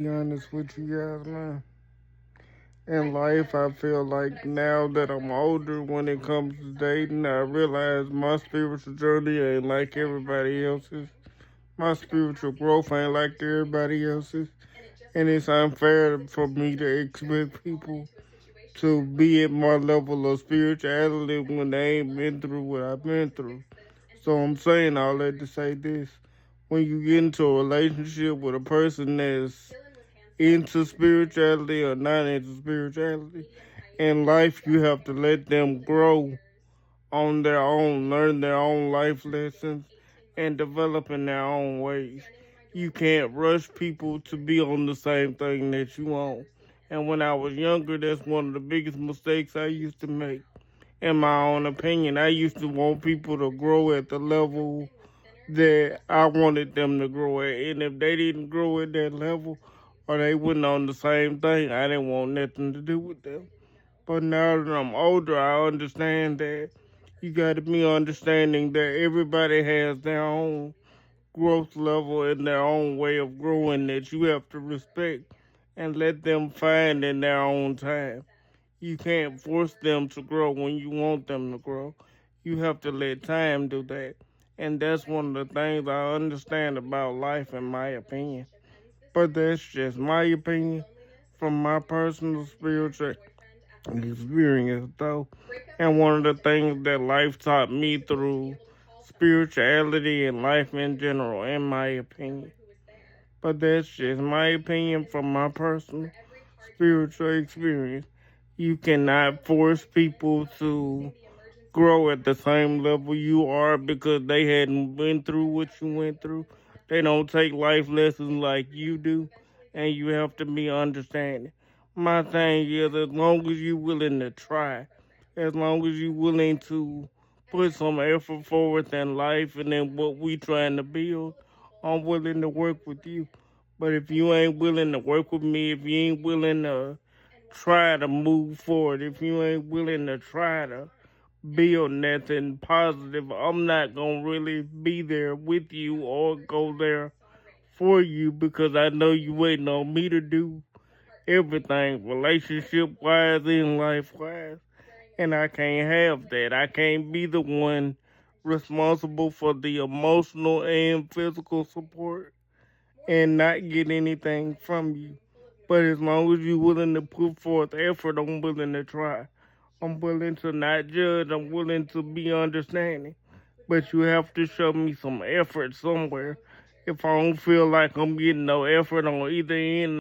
Be honest with you guys, man. In life, I feel like now that I'm older, when it comes to dating, I realize my spiritual journey ain't like everybody else's. My spiritual growth ain't like everybody else's. And it's unfair for me to expect people to be at my level of spirituality when they ain't been through what I've been through. So I'm saying all that to say this. When you get into a relationship with a person that's into spirituality or not into spirituality, in life you have to let them grow on their own, learn their own life lessons, and develop in their own ways. You can't rush people to be on the same thing that you on. And when I was younger, that's one of the biggest mistakes I used to make. In my own opinion, I used to want people to grow at the level that I wanted them to grow at. And if they didn't grow at that level or they wasn't on the same thing, I didn't want nothing to do with them. But now that I'm older, I understand that you got to be understanding that everybody has their own growth level and their own way of growing that you have to respect and let them find in their own time. You can't force them to grow when you want them to grow. You have to let time do that. And that's one of the things I understand about life, in my opinion. But that's just my opinion from my personal spiritual experience, though. And one of the things that life taught me through spirituality and life in general, in my opinion. But that's just my opinion from my personal spiritual experience. You cannot force people to grow at the same level you are because they hadn't been through what you went through. They don't take life lessons like you do, and you have to be understanding. My thing is, as long as you're willing to try, as long as you're willing to put some effort forward in life and in what we trying to build, I'm willing to work with you. But if you ain't willing to work with me, if you ain't willing to try to move forward, if you ain't willing to try to build nothing positive, I'm not gonna really be there with you or go there for you because I know you waiting on me to do everything relationship wise and life wise. And I can't have that. I can't be the one responsible for the emotional and physical support and not get anything from you. But as long as you're willing to put forth effort, I'm willing to try. I'm willing to not judge. I'm willing to be understanding. But you have to show me some effort somewhere. If I don't feel like I'm getting no effort on either end,